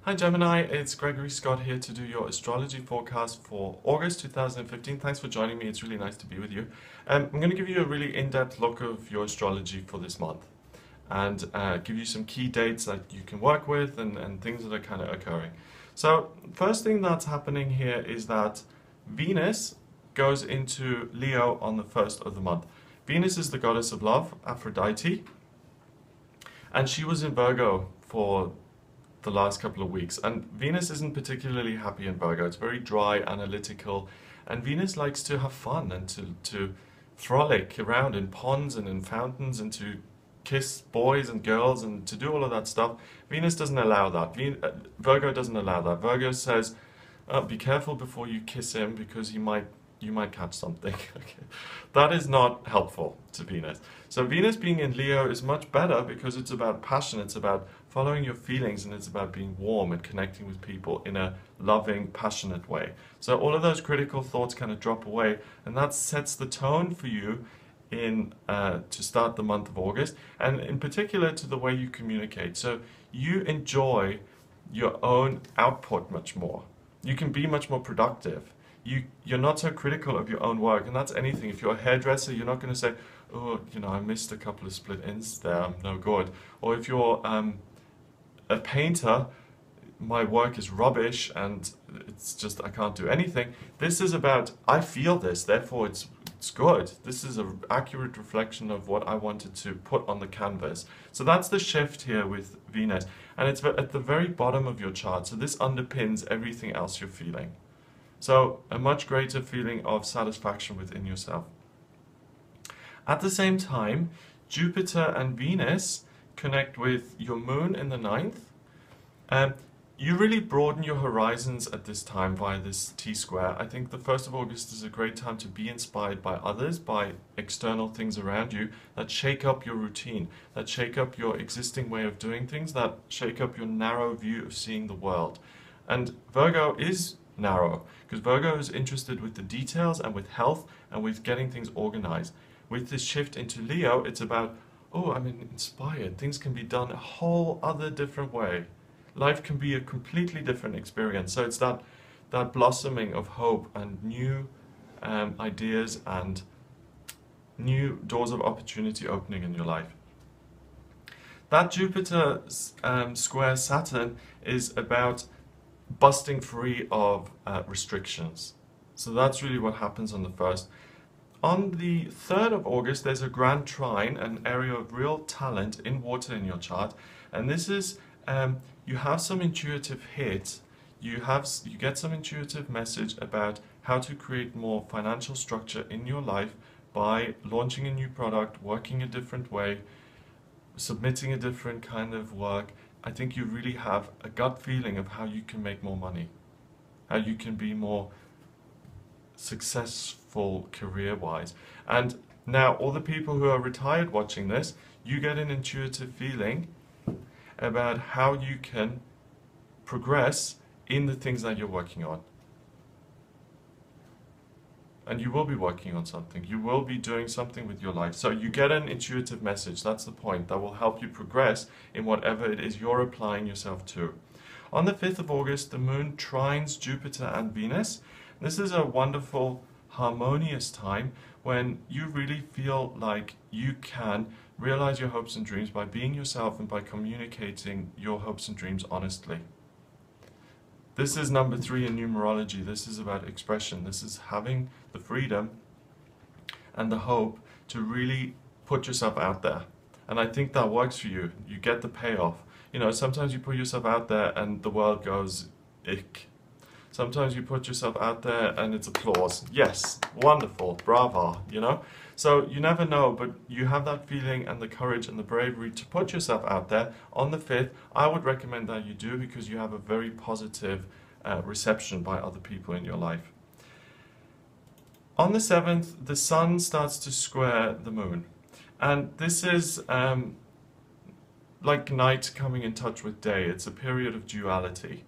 Hi Gemini, it's Gregory Scott here to do your astrology forecast for August 2015. Thanks for joining me, it's really nice to be with you. I'm going to give you a really in-depth look of your astrology for this month and give you some key dates that you can work with and things that are kind of occurring. So first thing that's happening here is that Venus goes into Leo on the 1st of the month. Venus is the goddess of love, Aphrodite, and she was in Virgo for the last couple of weeks, and Venus isn't particularly happy in Virgo. It's very dry, analytical, and Venus likes to have fun and to frolic around in ponds and in fountains and to kiss boys and girls and to do all of that stuff. Venus doesn't allow that. Virgo doesn't allow that. Virgo says, be careful before you kiss him because you might catch something. Okay. That is not helpful to Venus. So Venus being in Leo is much better because it's about passion, it's about following your feelings, and it's about being warm and connecting with people in a loving, passionate way. So all of those critical thoughts kind of drop away, and that sets the tone for you in to start the month of August, and in particular to the way you communicate. So you enjoy your own output much more. You can be much more productive. You're not so critical of your own work, and that's anything. If you're a hairdresser, you're not going to say, oh, I missed a couple of split ends there, I'm no good. Or if you're a painter, my work is rubbish and it's just, I can't do anything. This is about, I feel this, therefore it's good. This is an accurate reflection of what I wanted to put on the canvas. So that's the shift here with Venus, and it's at the very bottom of your chart, so this underpins everything else you're feeling. So a much greater feeling of satisfaction within yourself. At the same time, Jupiter and Venus connect with your moon in the 9th. You really broaden your horizons at this time via this T-square. I think the 1st of August is a great time to be inspired by others, by external things around you that shake up your routine, that shake up your existing way of doing things, that shake up your narrow view of seeing the world. And Virgo is narrow, because Virgo is interested with the details and with health and with getting things organized. With this shift into Leo, it's about, oh, I'm inspired. Things can be done a whole other different way. Life can be a completely different experience. So it's that blossoming of hope and new ideas and new doors of opportunity opening in your life. That Jupiter square Saturn is about busting free of restrictions. So that's really what happens on the 1st. On the 3rd of August, there's a grand trine, an area of real talent in water in your chart, and this is you have some intuitive hit, you get some intuitive message about how to create more financial structure in your life by launching a new product, working a different way, submitting a different kind of work. I think you really have a gut feeling of how you can make more money, how you can be more successful career-wise. And now all the people who are retired watching this, you get an intuitive feeling about how you can progress in the things that you're working on. And you will be working on something. You will be doing something with your life. So you get an intuitive message, that's the point, that will help you progress in whatever it is you're applying yourself to. On the 5th of August, the moon trines Jupiter and Venus. This is a wonderful, harmonious time when you really feel like you can realize your hopes and dreams by being yourself and by communicating your hopes and dreams honestly. This is number 3 in numerology. This is about expression. This is having the freedom and the hope to really put yourself out there. And I think that works for you. You get the payoff. Sometimes you put yourself out there and the world goes, ick. Sometimes you put yourself out there and it's applause. Yes, wonderful, bravo, So you never know, but you have that feeling and the courage and the bravery to put yourself out there. On the 5th, I would recommend that you do because you have a very positive reception by other people in your life. On the 7th, the sun starts to square the moon. And this is like night coming in touch with day. It's a period of duality.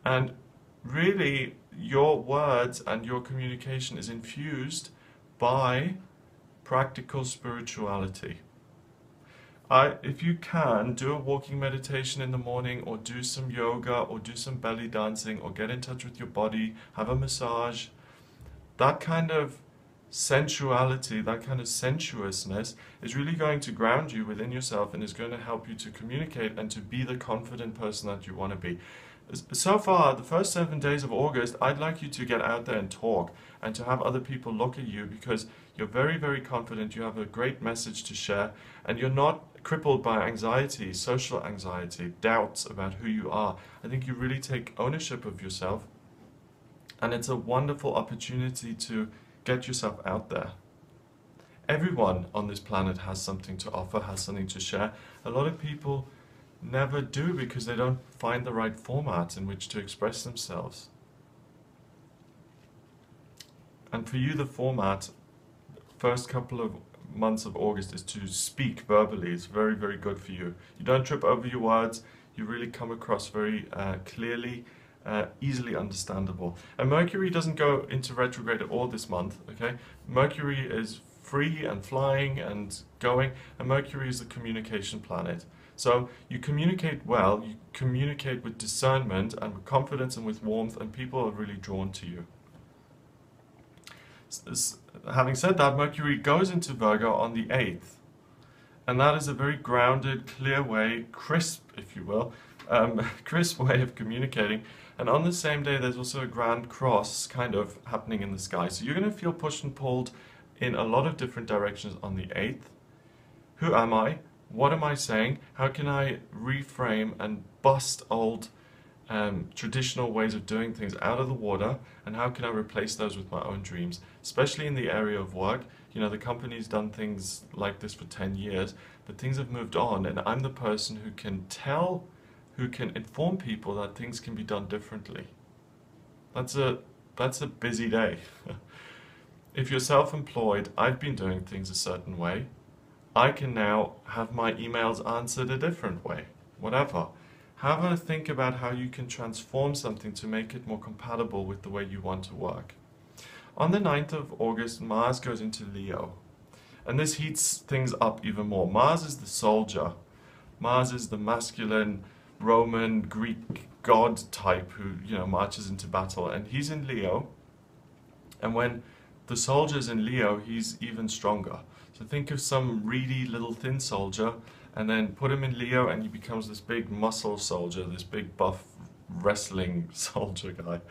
And really, your words and your communication is infused by practical spirituality. If you can, do a walking meditation in the morning, or do some yoga, or do some belly dancing, or get in touch with your body, have a massage. That kind of sensuality, that kind of sensuousness is really going to ground you within yourself and is going to help you to communicate and to be the confident person that you want to be. So far, the first 7 days of August, I'd like you to get out there and talk and to have other people look at you, because you're very, very confident, you have a great message to share, and you're not crippled by anxiety, social anxiety, doubts about who you are. I think you really take ownership of yourself, and it's a wonderful opportunity to get yourself out there. Everyone on this planet has something to offer, has something to share. A lot of people never do because they don't find the right format in which to express themselves. And for you, the format, first couple of months of August, is to speak verbally. It's very, very good for you. You don't trip over your words. You really come across very clearly, easily understandable. And Mercury doesn't go into retrograde at all this month, okay? Mercury is free and flying and going, and Mercury is the communication planet. So you communicate well, you communicate with discernment and with confidence and with warmth, and people are really drawn to you. Having said that, Mercury goes into Virgo on the 8th, and that is a very grounded, clear way, crisp, if you will, crisp way of communicating. And on the same day, there's also a grand cross kind of happening in the sky. So you're going to feel pushed and pulled in a lot of different directions on the 8th. Who am I? What am I saying? How can I reframe and bust old traditional ways of doing things out of the water, and how can I replace those with my own dreams? Especially in the area of work. You know, the company's done things like this for 10 years, but things have moved on, and I'm the person who can tell, who can inform people that things can be done differently. That's a busy day. If you're self-employed, I've been doing things a certain way. I can now have my emails answered a different way, whatever. Have a think about how you can transform something to make it more compatible with the way you want to work. On the 9th of August, Mars goes into Leo, and this heats things up even more. Mars is the soldier. Mars is the masculine Roman Greek god type who, you know, marches into battle, and he's in Leo, and when the soldier's in Leo, he's even stronger. So think of some reedy little thin soldier, and then put him in Leo, and he becomes this big muscle soldier, this big buff wrestling soldier guy.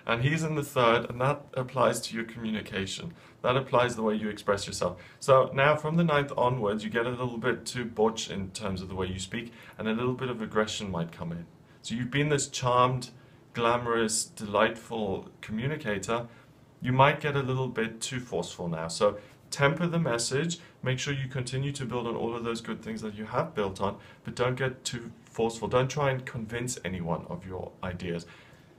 And he's in the 3rd, and that applies to your communication. That applies the way you express yourself. So now from the 9th onwards, you get a little bit too butch in terms of the way you speak, and a little bit of aggression might come in. So you've been this charmed, glamorous, delightful communicator. You might get a little bit too forceful now. So temper the message, make sure you continue to build on all of those good things that you have built on, but don't get too forceful. Don't try and convince anyone of your ideas.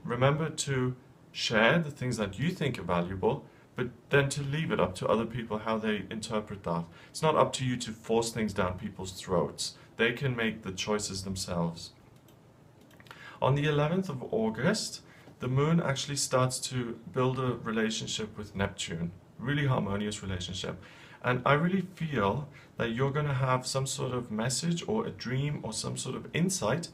Remember to share the things that you think are valuable, but then to leave it up to other people how they interpret that. It's not up to you to force things down people's throats. They can make the choices themselves. On the 11th of August, the moon actually starts to build a relationship with Neptune. Really harmonious relationship, and I really feel that you're going to have some sort of message or a dream or some sort of insight,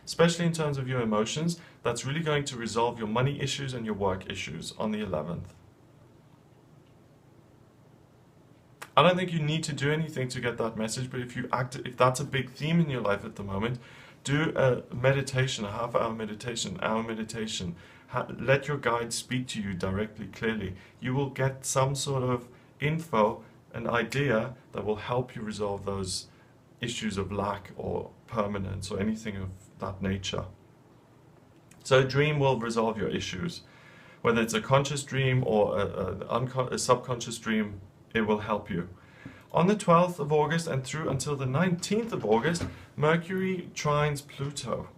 especially in terms of your emotions, that's really going to resolve your money issues and your work issues on the 11th. I don't think you need to do anything to get that message, but if that's a big theme in your life at the moment, do a meditation, a half-hour meditation, hour meditation. Let your guide speak to you directly, clearly. You will get some sort of info, an idea that will help you resolve those issues of lack or permanence or anything of that nature. So a dream will resolve your issues. Whether it's a conscious dream or a subconscious dream, it will help you. On the 12th of August and through until the 19th of August, Mercury trines Pluto.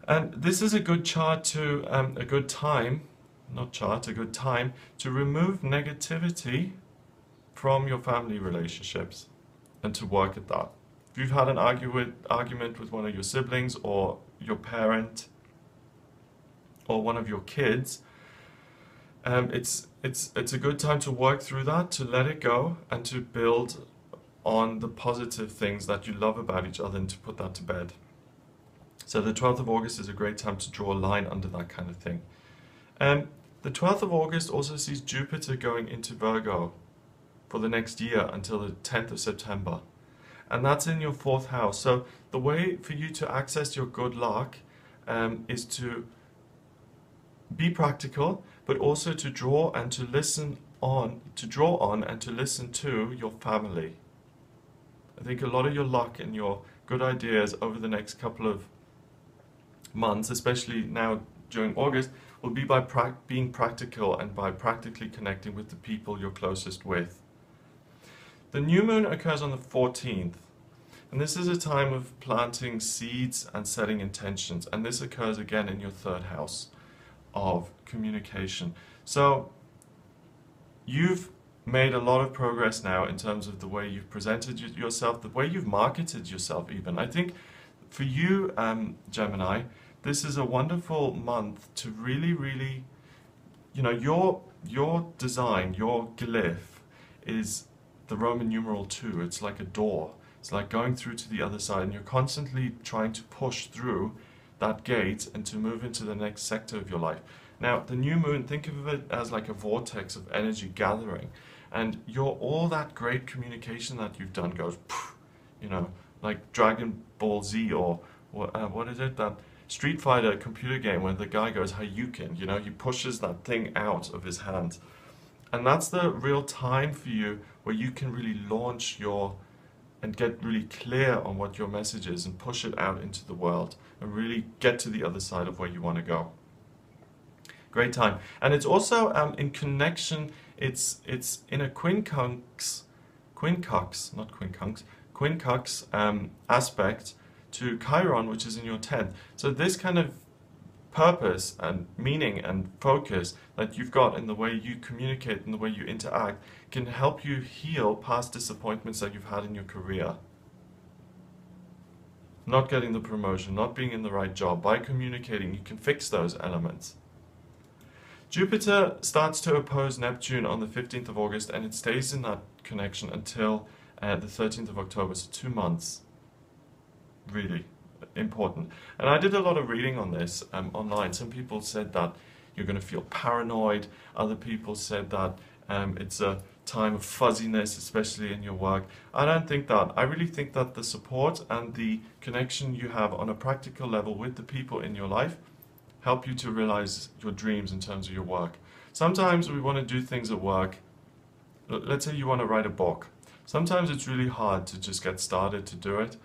And this is a good chart to, a good time to remove negativity from your family relationships and to work at that. If you've had an argument with one of your siblings or your parent or one of your kids, it's a good time to work through that, to let it go and to build on the positive things that you love about each other and to put that to bed. So the 12th of August is a great time to draw a line under that kind of thing. The 12th of August also sees Jupiter going into Virgo for the next year until the 10th of September. And that's in your 4th house. So the way for you to access your good luck is to be practical, but also to draw and to listen on, to draw on and to listen to your family. I think a lot of your luck and your good ideas over the next couple of months, especially now during August, will be by being practical and by practically connecting with the people you're closest with. The new moon occurs on the 14th, and this is a time of planting seeds and setting intentions, and this occurs again in your 3rd house of communication. So you've made a lot of progress now in terms of the way you've presented yourself, the way you've marketed yourself even. I think for you, Gemini, this is a wonderful month to really, you know, your design, your glyph is the Roman numeral 2. It's like a door. It's like going through to the other side, and you're constantly trying to push through that gate and to move into the next sector of your life. Now, the new moon, think of it as like a vortex of energy gathering, and all that great communication that you've done goes, you know, like Dragon Ball Z, or what is it, that Street Fighter computer game where the guy goes Hadouken, you know, he pushes that thing out of his hand. And that's the real time for you where you can really launch and get really clear on what your message is and push it out into the world and really get to the other side of where you want to go. Great time. And it's also in connection, it's in a quincunx aspect to Chiron, which is in your 10th. So this kind of purpose and meaning and focus that you've got in the way you communicate and the way you interact can help you heal past disappointments that you've had in your career. Not getting the promotion, not being in the right job. By communicating, you can fix those elements. Jupiter starts to oppose Neptune on the 15th of August, and it stays in that connection until the 13th of October, so 2 months. Really important. And I did a lot of reading on this online. Some people said that you're going to feel paranoid. Other people said that it's a time of fuzziness, especially in your work. I don't think that. I really think that the support and the connection you have on a practical level with the people in your life help you to realize your dreams in terms of your work. Sometimes we want to do things at work. Let's say you want to write a book. Sometimes it's really hard to just get started to do it.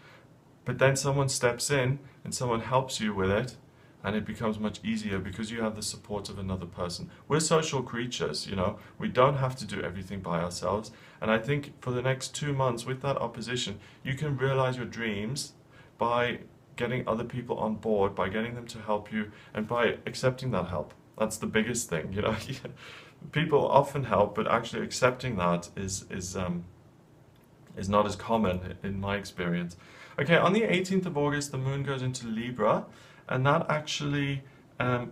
But then someone steps in and someone helps you with it, and it becomes much easier because you have the support of another person. We're social creatures, you know. We don't have to do everything by ourselves. And I think for the next 2 months with that opposition, you can realize your dreams by getting other people on board, by getting them to help you, and by accepting that help. That's the biggest thing, you know. People often help, but actually accepting that is not as common in my experience. Okay, on the 18th of August, the moon goes into Libra, and that actually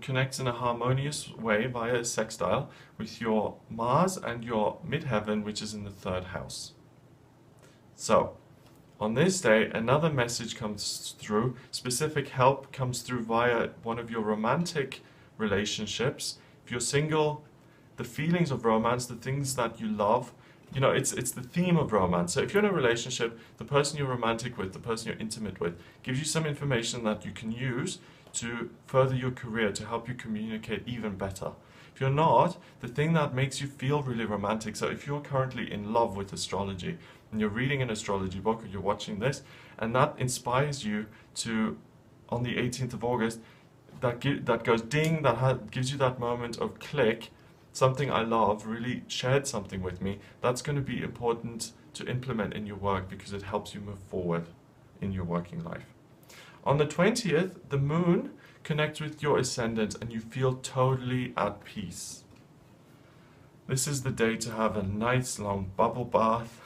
connects in a harmonious way via a sextile with your Mars and your midheaven, which is in the 3rd house. So, on this day, another message comes through. Specific help comes through via one of your romantic relationships. If you're single, the feelings of romance, the things that you love, you know, it's the theme of romance. So if you're in a relationship, the person you're romantic with, the person you're intimate with, gives you some information that you can use to further your career, to help you communicate even better. If you're not, the thing that makes you feel really romantic, so if you're currently in love with astrology, and you're reading an astrology book, or you're watching this, and that inspires you to, on the 18th of August, that goes ding, that gives you that moment of click, something I love really shared something with me, that's going to be important to implement in your work because it helps you move forward in your working life. On the 20th, the moon connects with your ascendant and you feel totally at peace. This is the day to have a nice long bubble bath,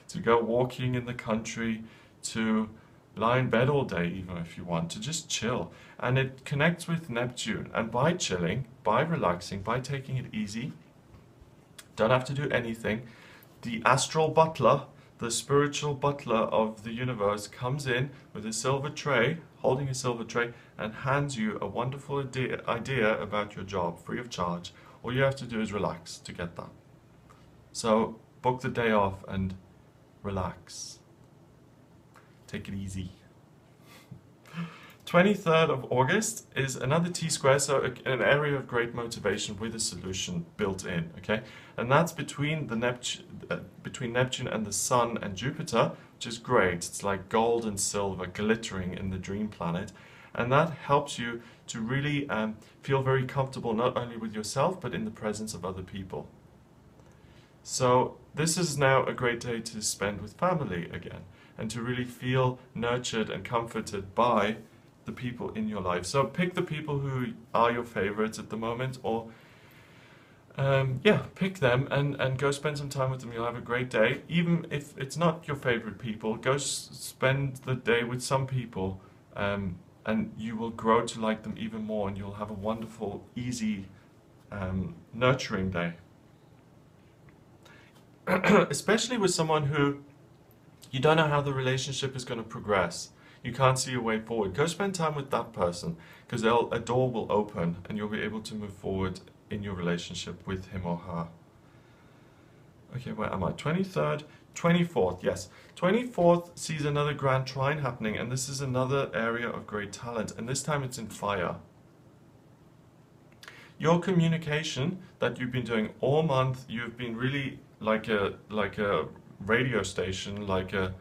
to go walking in the country, to lie in bed all day even if you want, to just chill. And it connects with Neptune, and by chilling, by relaxing, by taking it easy, don't have to do anything, the astral butler, the spiritual butler of the universe comes in with a silver tray, holding a silver tray, and hands you a wonderful idea about your job, free of charge. All you have to do is relax to get that. So book the day off and relax. Take it easy. 23rd of August is another T-square, so an area of great motivation with a solution built in, okay? And that's between Neptune and the Sun and Jupiter, which is great. It's like gold and silver glittering in the dream planet. And that helps you to really feel very comfortable, not only with yourself, but in the presence of other people. So this is now a great day to spend with family again, and to really feel nurtured and comforted by the people in your life. So pick the people who are your favorites at the moment, or yeah, pick them and go spend some time with them. You'll have a great day. Even if it's not your favorite people, go spend the day with some people, and you will grow to like them even more, and you'll have a wonderful, easy, nurturing day. Especially with someone who you don't know how the relationship is going to progress. You can't see a way forward. Go spend time with that person, because a door will open and you'll be able to move forward in your relationship with him or her. Okay, where am I? 23rd, 24th, yes. 24th sees another grand trine happening, and this is another area of great talent, and this time it's in fire. Your communication that you've been doing all month, you've been really like a radio station, like a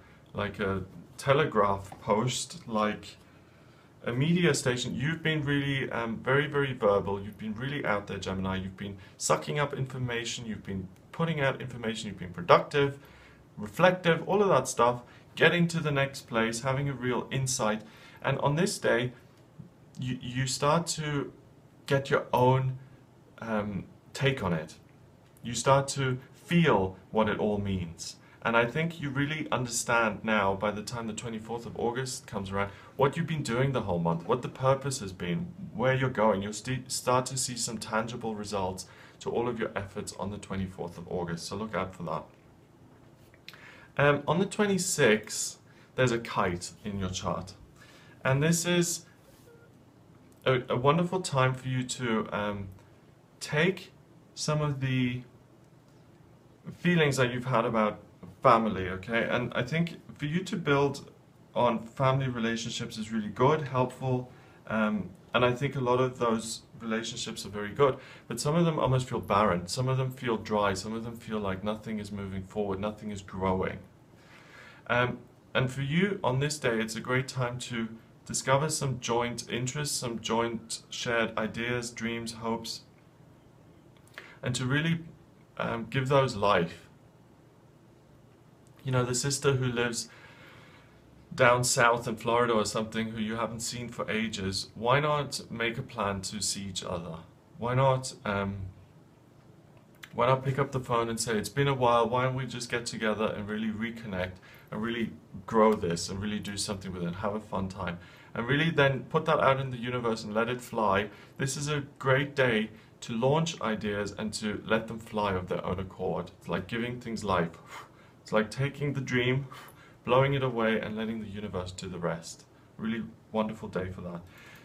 telegraph post, like a media station. You've been really very, very verbal. You've been really out there, Gemini. You've been sucking up information. You've been putting out information. You've been productive, reflective, all of that stuff, getting to the next place, having a real insight. And on this day, you start to get your own take on it. You start to feel what it all means. And I think you really understand now, by the time the 24th of August comes around, what you've been doing the whole month, what the purpose has been, where you're going. You'll start to see some tangible results to all of your efforts on the 24th of August, so look out for that. On the 26th, there's a kite in your chart. And this is a wonderful time for you to take some of the feelings that you've had about family, okay? And I think for you to build on family relationships is really good, helpful, and I think a lot of those relationships are very good, but some of them almost feel barren, some of them feel dry, some of them feel like nothing is moving forward, nothing is growing. And for you on this day, it's a great time to discover some joint interests, some joint shared ideas, dreams, hopes, and to really give those life. You know, the sister who lives down south in Florida or something, who you haven't seen for ages, why not make a plan to see each other? Why not pick up the phone and say, it's been a while, why don't we just get together and really reconnect and really grow this and really do something with it, have a fun time, and really then put that out in the universe and let it fly. This is a great day to launch ideas and to let them fly of their own accord. It's like giving things life. It's like taking the dream, blowing it away, and letting the universe do the rest. Really wonderful day for that.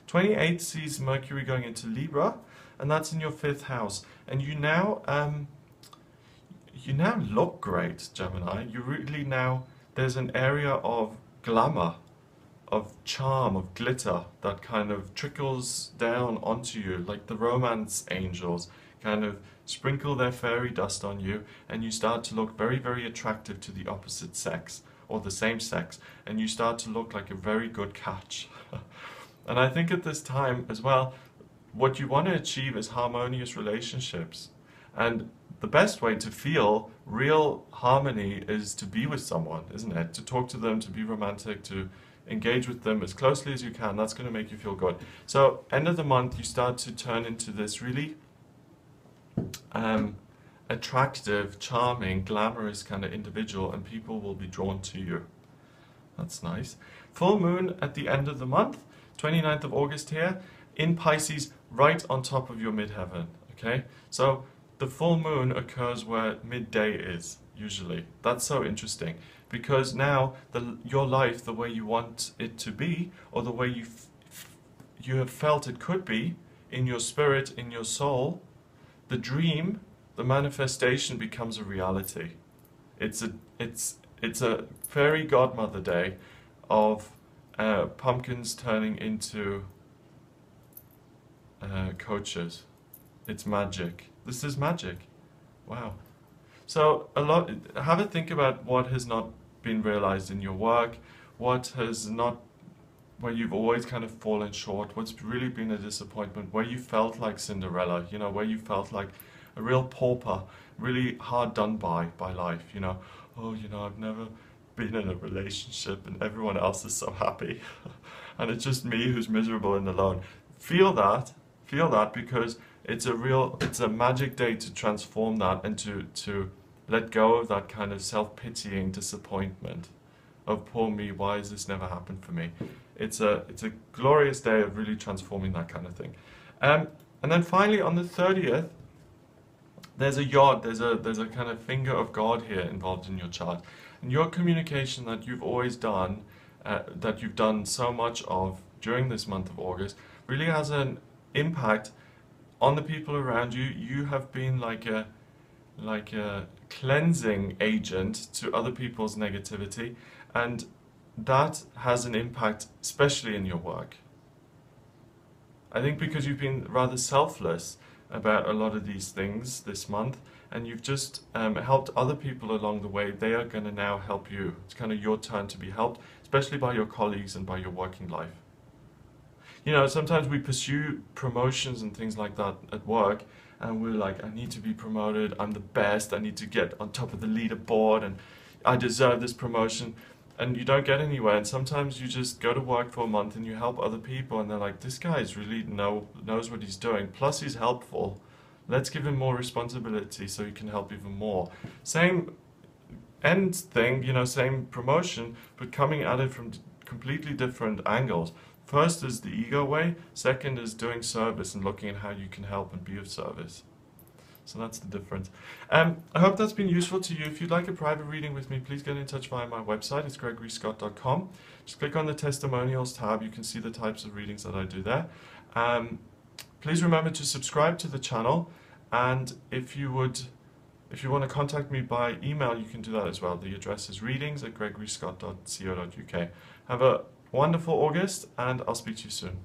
28th sees Mercury going into Libra, and that's in your 5th house. And you now look great, Gemini. You really now, there's an area of glamour, of charm, of glitter that kind of trickles down onto you, like the romance angels kind of sprinkle their fairy dust on you, and you start to look very, very attractive to the opposite sex or the same sex, and you start to look like a very good catch. And I think at this time as well, what you want to achieve is harmonious relationships. And the best way to feel real harmony is to be with someone, isn't it? To talk to them, to be romantic, to engage with them as closely as you can. That's going to make you feel good. So end of the month, you start to turn into this really attractive, charming, glamorous kind of individual, and people will be drawn to you. That's nice. Full moon at the end of the month, 29th of August here, in Pisces, right on top of your midheaven, okay? So the full moon occurs where midday is. usually. That's so interesting, because now your life, the way you want it to be, or the way you have felt it could be, in your spirit, in your soul, the dream, the manifestation becomes a reality. It's a fairy godmother day of pumpkins turning into coaches. It's magic. This is magic. Wow. So have a think about what has not been realized in your work, what has not, where you've always kind of fallen short, what's really been a disappointment, where you felt like Cinderella, you know, where you felt like a real pauper, really hard done by life, you know. Oh, you know, I've never been in a relationship and everyone else is so happy and it's just me who's miserable and alone. Feel that, because it's a magic day to transform that and to let go of that kind of self-pitying disappointment of poor me, why has this never happened for me? It's a glorious day of really transforming that kind of thing. And then finally on the 30th, there's a yod, there's a kind of finger of God here involved in your chart. And your communication that you've always done, that you've done so much of during this month of August, really has an impact on the people around you. You have been like a cleansing agent to other people's negativity, and that has an impact especially in your work. I think because you've been rather selfless about a lot of these things this month, and you've just helped other people along the way, they are going to now help you. It's kind of your turn to be helped, especially by your colleagues and by your working life. You know, sometimes we pursue promotions and things like that at work, and we're like, I need to be promoted, I'm the best, I need to get on top of the leaderboard, and I deserve this promotion. And you don't get anywhere, and sometimes you just go to work for a month and you help other people and they're like, this guy's really knows what he's doing, plus he's helpful. Let's give him more responsibility so he can help even more. Same end thing, you know, same promotion, but coming at it from completely different angles. First is the ego way, second is doing service and looking at how you can help and be of service. So that's the difference. I hope that's been useful to you. If you'd like a private reading with me, please get in touch via my website. It's gregoryscott.com. Just click on the testimonials tab. You can see the types of readings that I do there. Please remember to subscribe to the channel. And if you want to contact me by email, you can do that as well. The address is readings@gregoryscott.co.uk. Have a wonderful August, and I'll speak to you soon.